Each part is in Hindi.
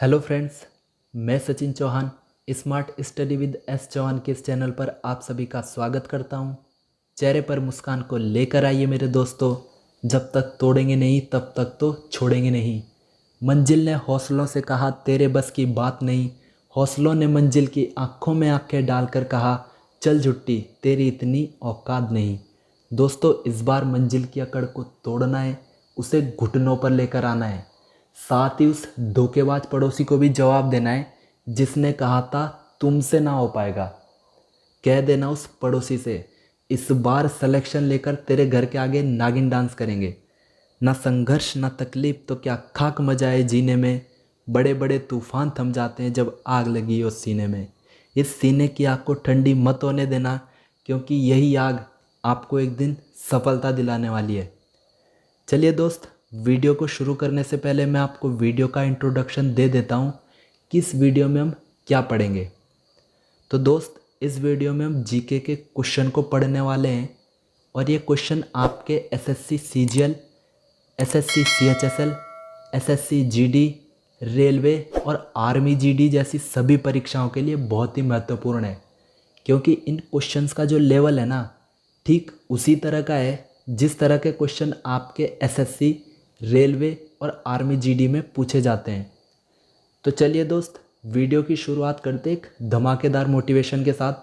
हेलो फ्रेंड्स, मैं Sachin Chauhan smart study with S Chauhan के इस चैनल पर आप सभी का स्वागत करता हूं। चेहरे पर मुस्कान को लेकर आइए मेरे दोस्तों। जब तक तोड़ेंगे नहीं तब तक तो छोड़ेंगे नहीं। मंजिल ने हौसलों से कहा तेरे बस की बात नहीं। हौसलों ने मंजिल की आंखों में आंखें डालकर कहा चल झुट्टी तेरी इतनी औकात नहीं। दोस्तों, इस बार मंजिल की अकड़ को तोड़ना है, उसे घुटनों पर लेकर आना है। साथ ही उस धोखेबाज पड़ोसी को भी जवाब देना है जिसने कहा था तुमसे ना हो पाएगा। कह देना उस पड़ोसी से इस बार सिलेक्शन लेकर तेरे घर के आगे नागिन डांस करेंगे। ना संघर्ष ना तकलीफ तो क्या खाक मजा है जीने में। बड़े बड़े तूफान थम जाते हैं जब आग लगी हो सीने में। इस सीने की आग को ठंडी मत होने देना, क्योंकि यही आग आपको एक दिन सफलता दिलाने वाली है। चलिए दोस्त, वीडियो को शुरू करने से पहले मैं आपको वीडियो का इंट्रोडक्शन दे देता हूँ कि इस वीडियो में हम क्या पढ़ेंगे। तो दोस्त, इस वीडियो में हम जीके के क्वेश्चन को पढ़ने वाले हैं और ये क्वेश्चन आपके SSC CGL, SSC CHSL, SSC GD, railway और आर्मी जीडी जैसी सभी परीक्षाओं के लिए बहुत ही महत्वपूर्ण है, क्योंकि इन क्वेश्चंस का जो लेवल है ना, ठीक उसी तरह का है जिस तरह के क्वेश्चन आपके एसएससी, रेलवे और आर्मी जीडी में पूछे जाते हैं। तो चलिए दोस्त, वीडियो की शुरुआत करते एक धमाकेदार मोटिवेशन के साथ,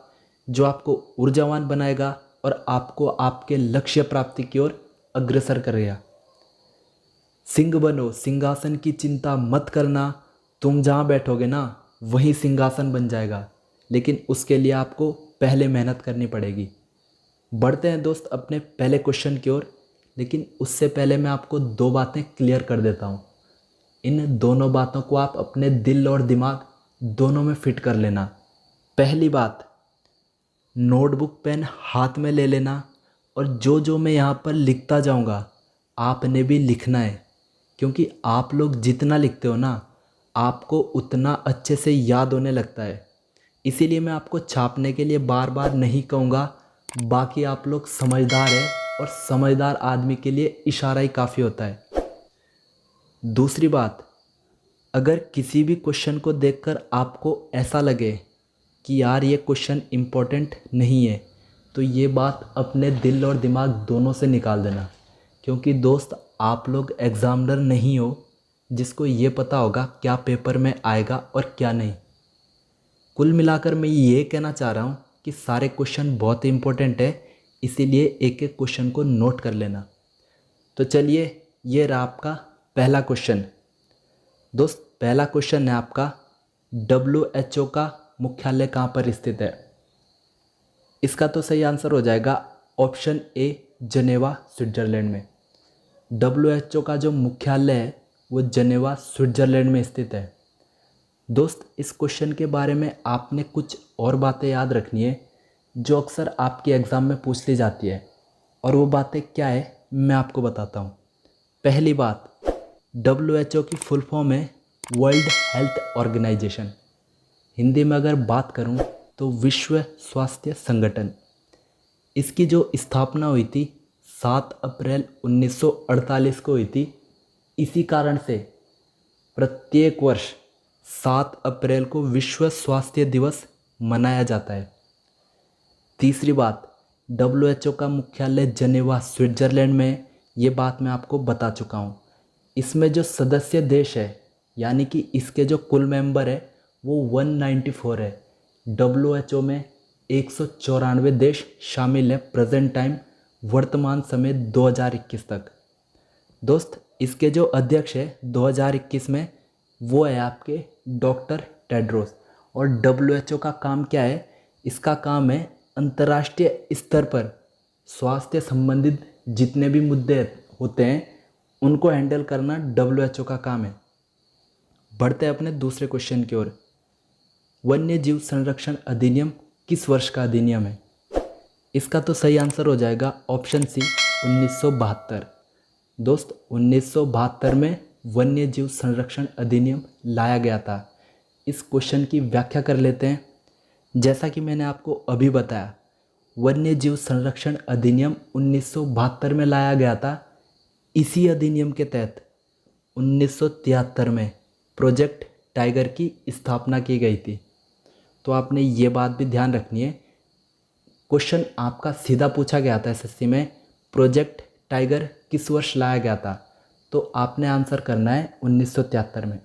जो आपको ऊर्जावान बनाएगा और आपको आपके लक्ष्य प्राप्ति की ओर अग्रसर करेगा। सिंह बनो, सिंहासन की चिंता मत करना। तुम जहाँ बैठोगे ना वहीं सिंहासन बन जाएगा, लेकिन उसके लिए आपको पहले मेहनत करनी पड़ेगी। बढ़ते हैं दोस्त अपने पहले क्वेश्चन की ओर, लेकिन उससे पहले मैं आपको दो बातें क्लियर कर देता हूँ। इन दोनों बातों को आप अपने दिल और दिमाग दोनों में फिट कर लेना। पहली बात, नोटबुक पेन हाथ में ले लेना और जो जो मैं यहाँ पर लिखता जाऊँगा आपने भी लिखना है, क्योंकि आप लोग जितना लिखते हो ना आपको उतना अच्छे से याद होने लगता है। इसीलिए मैं आपको छापने के लिए बार बार नहीं कहूँगा। बाकी आप लोग समझदार हैं और समझदार आदमी के लिए इशारा ही काफ़ी होता है। दूसरी बात, अगर किसी भी क्वेश्चन को देखकर आपको ऐसा लगे कि यार ये क्वेश्चन इम्पोर्टेंट नहीं है, तो ये बात अपने दिल और दिमाग दोनों से निकाल देना, क्योंकि दोस्त आप लोग एग्जामिनर नहीं हो जिसको ये पता होगा क्या पेपर में आएगा और क्या नहीं। कुल मिलाकर मैं ये कहना चाह रहा हूँ कि सारे क्वेश्चन बहुत ही इंपॉर्टेंट है, इसीलिए एक एक क्वेश्चन को नोट कर लेना। तो चलिए, ये रहा आपका पहला क्वेश्चन। दोस्त, पहला क्वेश्चन है आपका, WHO का मुख्यालय कहाँ पर स्थित है? इसका तो सही आंसर हो जाएगा ऑप्शन ए, जनेवा, स्विट्जरलैंड में। WHO का जो मुख्यालय है वो जनेवा, स्विट्जरलैंड में स्थित है। दोस्त, इस क्वेश्चन के बारे में आपने कुछ और बातें याद रखनी है जो अक्सर आपके एग्ज़ाम में पूछ ली जाती है, और वो बातें क्या है मैं आपको बताता हूँ। पहली बात, WHO की फुल फॉर्म है वर्ल्ड हेल्थ ऑर्गेनाइजेशन। हिंदी में अगर बात करूँ तो विश्व स्वास्थ्य संगठन। इसकी जो स्थापना हुई थी 7 अप्रैल 1948 को हुई थी। इसी कारण से प्रत्येक वर्ष 7 अप्रैल को विश्व स्वास्थ्य दिवस मनाया जाता है। तीसरी बात, WHO का मुख्यालय जनेवा, स्विट्जरलैंड में है। ये बात मैं आपको बता चुका हूँ। इसमें जो सदस्य देश है, यानी कि इसके जो कुल मेंबर है वो 194 है। WHO में 194 देश शामिल है प्रेजेंट टाइम, वर्तमान समय 2021 तक। दोस्त, इसके जो अध्यक्ष है 2021 में वो है आपके डॉक्टर टेड्रोस। और WHO का काम क्या है? इसका काम है अंतर्राष्ट्रीय स्तर पर स्वास्थ्य संबंधित जितने भी मुद्दे होते हैं उनको हैंडल करना WHO का काम है। बढ़ते हैं अपने दूसरे क्वेश्चन की ओर। वन्य जीव संरक्षण अधिनियम किस वर्ष का अधिनियम है? इसका तो सही आंसर हो जाएगा ऑप्शन सी, 1972। दोस्त, 1972 में वन्य जीव संरक्षण अधिनियम लाया गया था। इस क्वेश्चन की व्याख्या कर लेते हैं। जैसा कि मैंने आपको अभी बताया, वन्य जीव संरक्षण अधिनियम 1972 में लाया गया था। इसी अधिनियम के तहत 1973 में प्रोजेक्ट टाइगर की स्थापना की गई थी। तो आपने ये बात भी ध्यान रखनी है, क्वेश्चन आपका सीधा पूछा गया था एसएससी में, प्रोजेक्ट टाइगर किस वर्ष लाया गया था, तो आपने आंसर करना है 1973 में।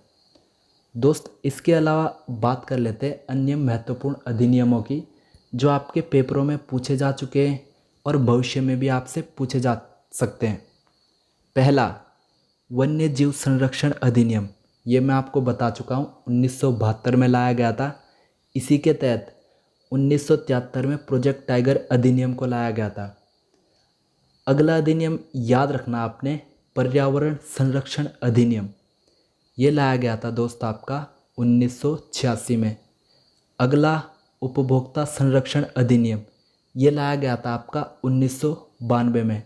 दोस्त इसके अलावा बात कर लेते हैं अन्य महत्वपूर्ण अधिनियमों की जो आपके पेपरों में पूछे जा चुके हैं और भविष्य में भी आपसे पूछे जा सकते हैं। पहला, वन्य जीव संरक्षण अधिनियम, ये मैं आपको बता चुका हूँ 1972 में लाया गया था। इसी के तहत 1973 में प्रोजेक्ट टाइगर अधिनियम को लाया गया था। अगला अधिनियम याद रखना आपने, पर्यावरण संरक्षण अधिनियम, ये लाया गया था दोस्त आपका 1986 में। अगला उपभोक्ता संरक्षण अधिनियम, ये लाया गया था आपका 1992 में।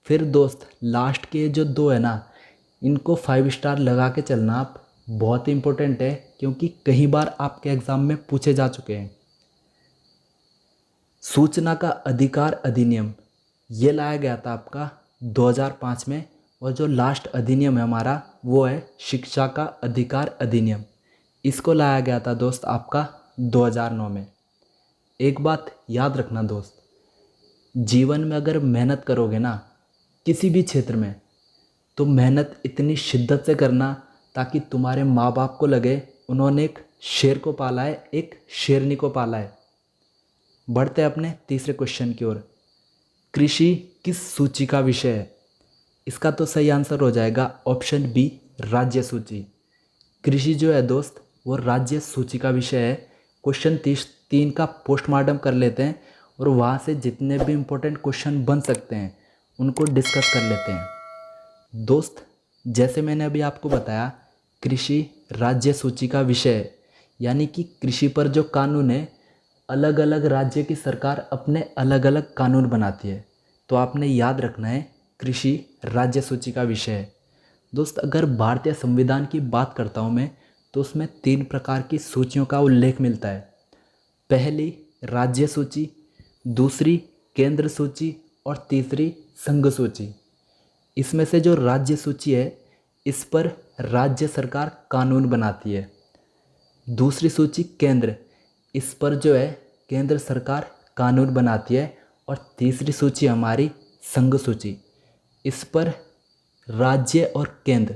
फिर दोस्त लास्ट के जो दो है ना, इनको 5 स्टार लगा के चलना आप, बहुत ही इंपॉर्टेंट है क्योंकि कई बार आपके एग्ज़ाम में पूछे जा चुके हैं। सूचना का अधिकार अधिनियम, ये लाया गया था आपका 2005 में। और जो लास्ट अधिनियम है हमारा वो है शिक्षा का अधिकार अधिनियम, इसको लाया गया था दोस्त आपका 2009 में। एक बात याद रखना दोस्त, जीवन में अगर मेहनत करोगे ना किसी भी क्षेत्र में, तो मेहनत इतनी शिद्दत से करना ताकि तुम्हारे माँ बाप को लगे उन्होंने एक शेर को पाला है, एक शेरनी को पाला है। बढ़ते अपने तीसरे क्वेश्चन की ओर। कृषि किस सूची का विषय है, इसका तो सही आंसर हो जाएगा ऑप्शन बी, राज्य सूची। कृषि जो है दोस्त वो राज्य सूची का विषय है। क्वेश्चन 3 का पोस्टमार्टम कर लेते हैं और वहाँ से जितने भी इम्पोर्टेंट क्वेश्चन बन सकते हैं उनको डिस्कस कर लेते हैं। दोस्त जैसे मैंने अभी आपको बताया, कृषि राज्य सूची का विषय है, यानी कि कृषि पर जो कानून है, अलग अलग राज्य की सरकार अपने अलग अलग कानून बनाती है। तो आपने याद रखना है कृषि राज्य सूची का विषय है। दोस्त अगर भारतीय संविधान की बात करता हूँ मैं, तो उसमें 3 प्रकार की सूचियों का उल्लेख मिलता है। पहली राज्य सूची, दूसरी केंद्र सूची और तीसरी संघ सूची। इसमें से जो राज्य सूची है इस पर राज्य सरकार कानून बनाती है। दूसरी सूची केंद्र, इस पर जो है केंद्र सरकार कानून बनाती है। और तीसरी सूची हमारी संघ सूची, इस पर राज्य और केंद्र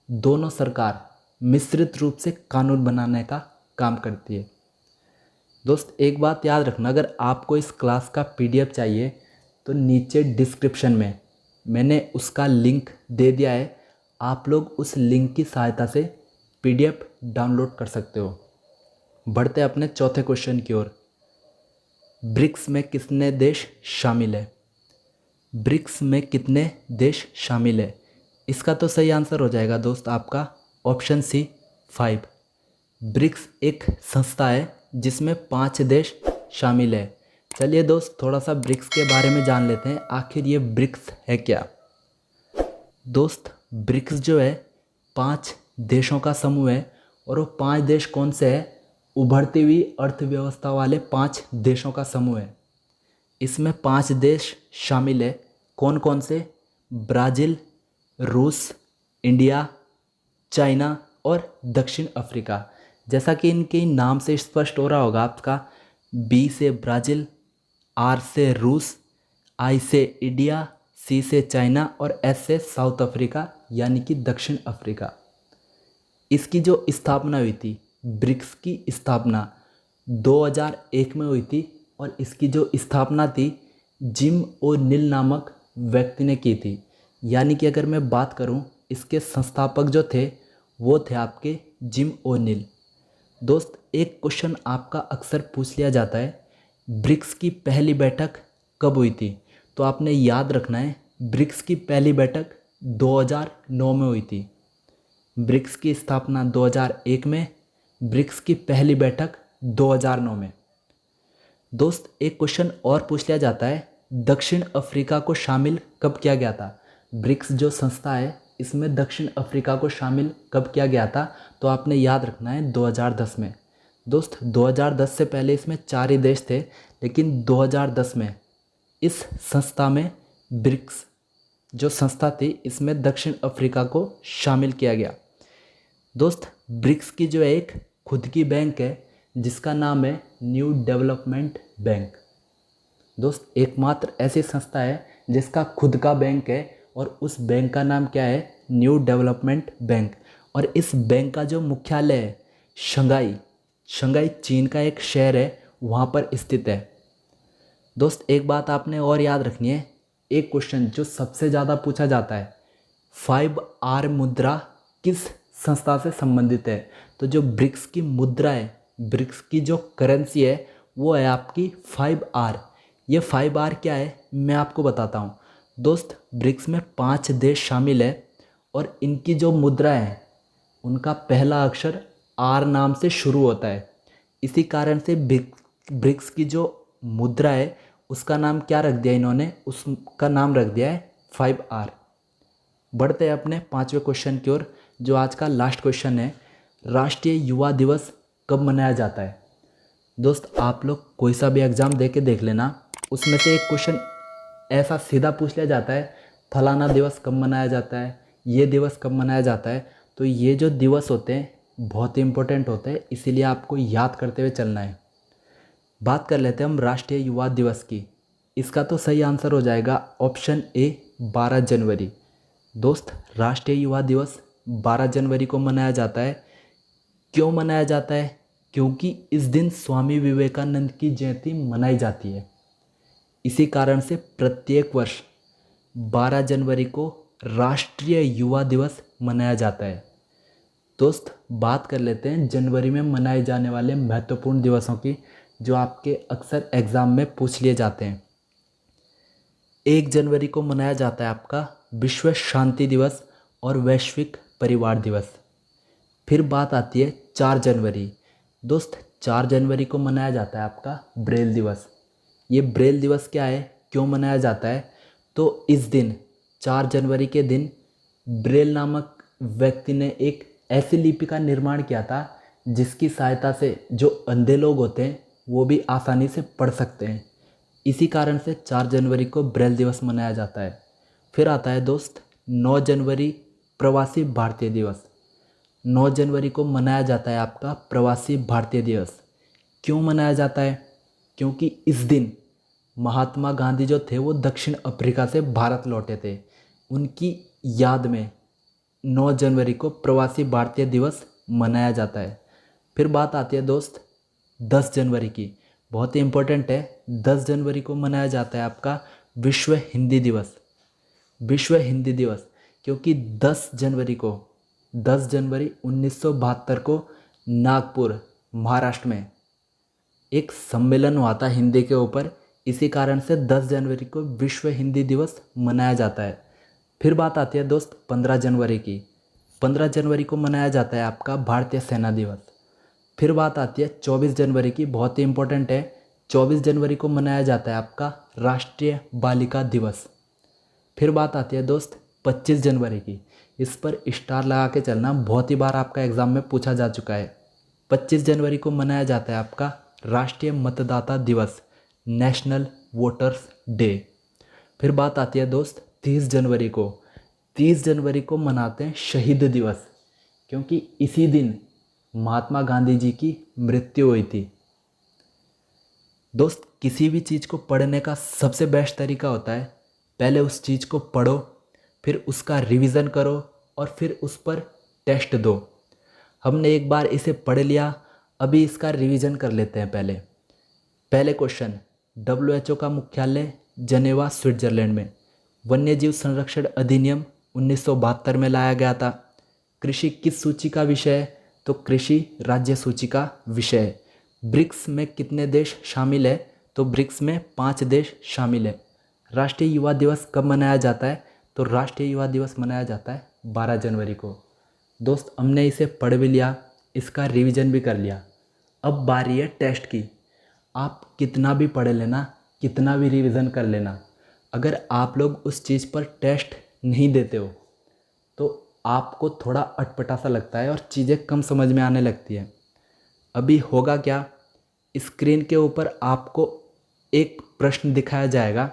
दोनों सरकार मिश्रित रूप से कानून बनाने का काम करती है। दोस्त एक बात याद रखना, अगर आपको इस क्लास का पीडीएफ चाहिए तो नीचे डिस्क्रिप्शन में मैंने उसका लिंक दे दिया है, आप लोग उस लिंक की सहायता से पीडीएफ डाउनलोड कर सकते हो। बढ़ते अपने चौथे क्वेश्चन की ओर। ब्रिक्स में कितने देश शामिल है, ब्रिक्स में कितने देश शामिल है, इसका तो सही आंसर हो जाएगा दोस्त आपका ऑप्शन सी, 5। ब्रिक्स एक संस्था है जिसमें 5 देश शामिल है। चलिए दोस्त थोड़ा सा ब्रिक्स के बारे में जान लेते हैं, आखिर ये ब्रिक्स है क्या। दोस्त ब्रिक्स जो है 5 देशों का समूह है। और वो 5 देश कौन से हैं, उभरती हुई अर्थव्यवस्था वाले 5 देशों का समूह है। इसमें 5 देश शामिल है, कौन कौन से, ब्राज़ील, रूस, इंडिया, चाइना और दक्षिण अफ्रीका। जैसा कि इनके नाम से स्पष्ट हो रहा होगा आपका, बी से ब्राज़ील, आर से रूस, आई से इंडिया, सी से चाइना और एस से साउथ अफ्रीका यानी कि दक्षिण अफ्रीका। इसकी जो स्थापना हुई थी, ब्रिक्स की स्थापना 2001 में हुई थी और इसकी जो स्थापना थी जिम ओ'नील नामक व्यक्ति ने की थी। यानी कि अगर मैं बात करूं, इसके संस्थापक जो थे वो थे आपके जिम ओ'नील। दोस्त एक क्वेश्चन आपका अक्सर पूछ लिया जाता है, ब्रिक्स की पहली बैठक कब हुई थी, तो आपने याद रखना है ब्रिक्स की पहली बैठक 2009 में हुई थी। ब्रिक्स की स्थापना 2001 में, ब्रिक्स की पहली बैठक 2009 में। दोस्त एक क्वेश्चन और पूछ लिया जाता है, दक्षिण अफ्रीका को शामिल कब किया गया था। ब्रिक्स जो संस्था है इसमें दक्षिण अफ्रीका को शामिल कब किया गया था, तो आपने याद रखना है 2010 में। दोस्त 2010 से पहले इसमें 4 ही देश थे, लेकिन 2010 में इस संस्था में, ब्रिक्स जो संस्था थी इसमें दक्षिण अफ्रीका को शामिल किया गया। दोस्त ब्रिक्स की जो एक खुद की बैंक है जिसका नाम है न्यू डेवलपमेंट बैंक। दोस्त एकमात्र ऐसी संस्था है जिसका खुद का बैंक है और उस बैंक का नाम क्या है, न्यू डेवलपमेंट बैंक। और इस बैंक का जो मुख्यालय है शंघाई, शंघाई चीन का एक शहर है, वहाँ पर स्थित है। दोस्त एक बात आपने और याद रखनी है, एक क्वेश्चन जो सबसे ज़्यादा पूछा जाता है, 5R मुद्रा किस संस्था से संबंधित है। तो जो ब्रिक्स की मुद्रा है, ब्रिक्स की जो करेंसी है वो है आपकी 5R। ये 5R क्या है मैं आपको बताता हूँ। दोस्त ब्रिक्स में 5 देश शामिल है और इनकी जो मुद्रा है उनका पहला अक्षर R नाम से शुरू होता है। इसी कारण से ब्रिक्स की जो मुद्रा है उसका नाम क्या रख दिया इन्होंने, उसका नाम रख दिया है 5R। बढ़ते हैं अपने 5वें क्वेश्चन की ओर, जो आज का लास्ट क्वेश्चन है, राष्ट्रीय युवा दिवस कब मनाया जाता है। दोस्त आप लोग कोई सा भी एग्ज़ाम दे के देख लेना, उसमें से एक क्वेश्चन ऐसा सीधा पूछ लिया जाता है, फलाना दिवस कब मनाया जाता है, ये दिवस कब मनाया जाता है। तो ये जो दिवस होते हैं बहुत ही इंपॉर्टेंट होते हैं, इसीलिए आपको याद करते हुए चलना है। बात कर लेते हैं हम राष्ट्रीय युवा दिवस की। इसका तो सही आंसर हो जाएगा ऑप्शन ए 12 जनवरी। दोस्त राष्ट्रीय युवा दिवस 12 जनवरी को मनाया जाता है। क्यों मनाया जाता है, क्योंकि इस दिन स्वामी विवेकानंद की जयंती मनाई जाती है। इसी कारण से प्रत्येक वर्ष 12 जनवरी को राष्ट्रीय युवा दिवस मनाया जाता है। दोस्त बात कर लेते हैं जनवरी में मनाए जाने वाले महत्वपूर्ण दिवसों की, जो आपके अक्सर एग्ज़ाम में पूछ लिए जाते हैं। 1 जनवरी को मनाया जाता है आपका विश्व शांति दिवस और वैश्विक परिवार दिवस। फिर बात आती है 4 जनवरी। दोस्त 4 जनवरी को मनाया जाता है आपका ब्रेल दिवस। ये ब्रेल दिवस क्या है, क्यों मनाया जाता है, तो इस दिन 4 जनवरी के दिन ब्रेल नामक व्यक्ति ने एक ऐसी लिपि का निर्माण किया था जिसकी सहायता से जो अंधे लोग होते हैं वो भी आसानी से पढ़ सकते हैं। इसी कारण से 4 जनवरी को ब्रेल दिवस मनाया जाता है। फिर आता है दोस्त 9 जनवरी प्रवासी भारतीय दिवस। 9 जनवरी को मनाया जाता है आपका प्रवासी भारतीय दिवस। क्यों मनाया जाता है, क्योंकि इस दिन महात्मा गांधी जो थे वो दक्षिण अफ्रीका से भारत लौटे थे, उनकी याद में 9 जनवरी को प्रवासी भारतीय दिवस मनाया जाता है। फिर बात आती है दोस्त 10 जनवरी की, बहुत ही इम्पोर्टेंट है। 10 जनवरी को मनाया जाता है आपका विश्व हिंदी दिवस। विश्व हिंदी दिवस क्योंकि 10 जनवरी 1972 को नागपुर महाराष्ट्र में एक सम्मेलन हुआ था हिंदी के ऊपर। इसी कारण से 10 जनवरी को विश्व हिंदी दिवस मनाया जाता है। फिर बात आती है दोस्त 15 जनवरी की। 15 जनवरी को मनाया जाता है आपका भारतीय सेना दिवस। फिर बात आती है 24 जनवरी की, बहुत ही इंपॉर्टेंट है। 24 जनवरी को मनाया जाता है आपका राष्ट्रीय बालिका दिवस। फिर बात आती है दोस्त 25 जनवरी की, इस पर स्टार लगा के चलना, बहुत ही बार आपका एग्ज़ाम में पूछा जा चुका है। 25 जनवरी को मनाया जाता है आपका राष्ट्रीय मतदाता दिवस, नेशनल वोटर्स डे। फिर बात आती है दोस्त 30 जनवरी को। 30 जनवरी को मनाते हैं शहीद दिवस, क्योंकि इसी दिन महात्मा गांधी जी की मृत्यु हुई थी। दोस्त किसी भी चीज़ को पढ़ने का सबसे बेस्ट तरीका होता है, पहले उस चीज़ को पढ़ो, फिर उसका रिवीजन करो और फिर उस पर टेस्ट दो। हमने एक बार इसे पढ़ लिया, अभी इसका रिवीजन कर लेते हैं। पहले क्वेश्चन, WHO का मुख्यालय जनेवा स्विट्जरलैंड में। वन्यजीव संरक्षण अधिनियम 1972 में लाया गया था। कृषि किस सूची का विषय है, तो कृषि राज्य सूची का विषय है। ब्रिक्स में कितने देश शामिल है, तो ब्रिक्स में 5 देश शामिल है। राष्ट्रीय युवा दिवस कब मनाया जाता है, तो राष्ट्रीय युवा दिवस मनाया जाता है 12 जनवरी को। दोस्त हमने इसे पढ़ भी लिया, इसका रिवीजन भी कर लिया। अब बारी है टेस्ट की। आप कितना भी पढ़ लेना, कितना भी रिवीजन कर लेना, अगर आप लोग उस चीज़ पर टेस्ट नहीं देते हो तो आपको थोड़ा अटपटा सा लगता है और चीज़ें कम समझ में आने लगती है। अभी होगा क्या, स्क्रीन के ऊपर आपको एक प्रश्न दिखाया जाएगा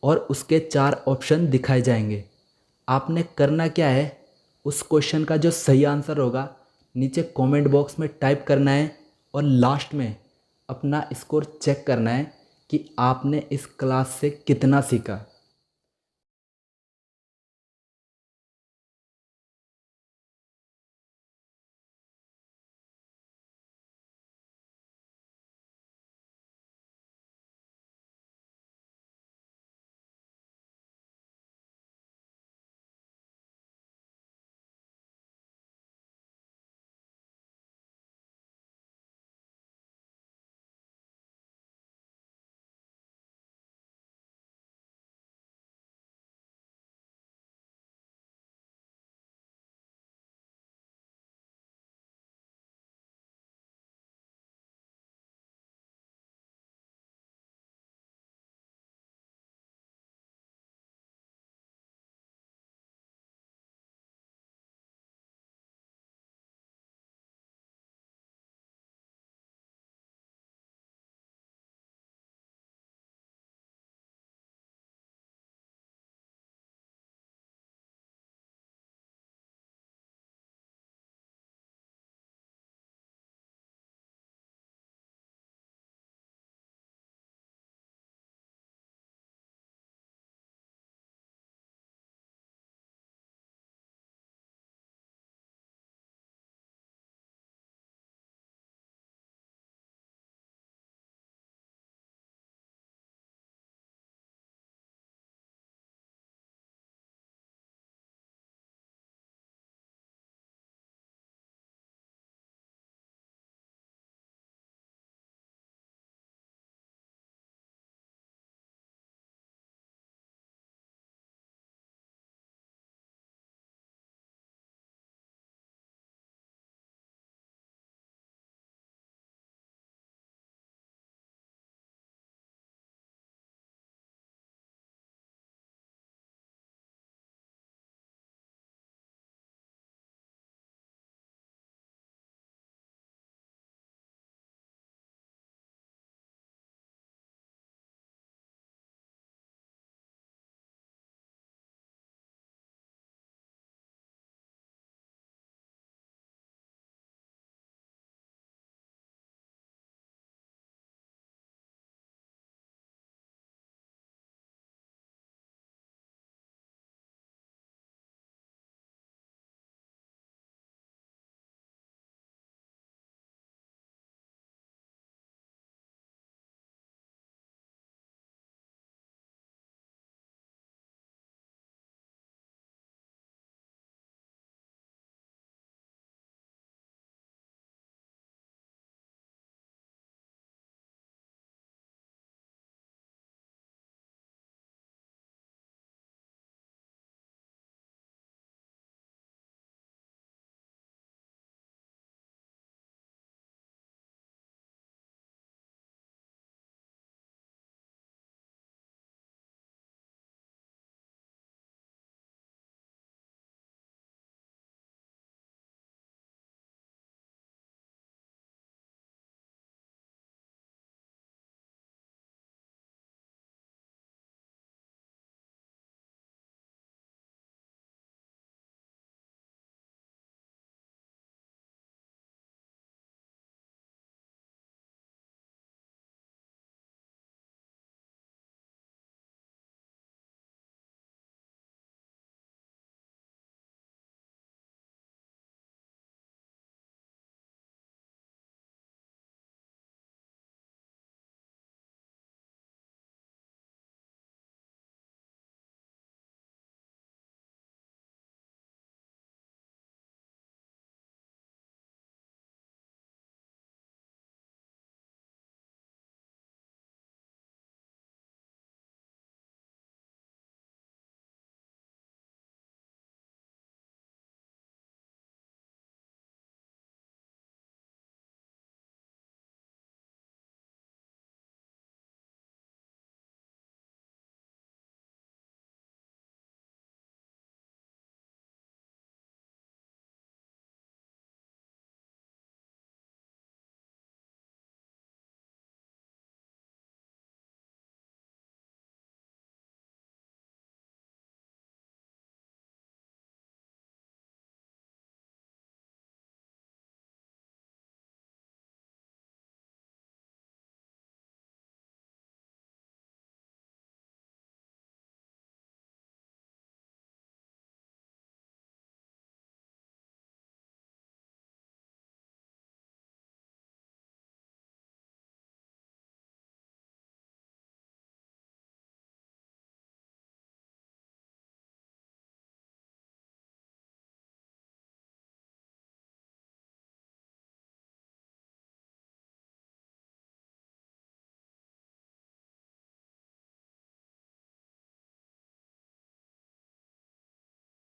और उसके 4 ऑप्शन दिखाए जाएंगे। आपने करना क्या है, उस क्वेश्चन का जो सही आंसर होगा नीचे कमेंट बॉक्स में टाइप करना है और लास्ट में अपना स्कोर चेक करना है कि आपने इस क्लास से कितना सीखा।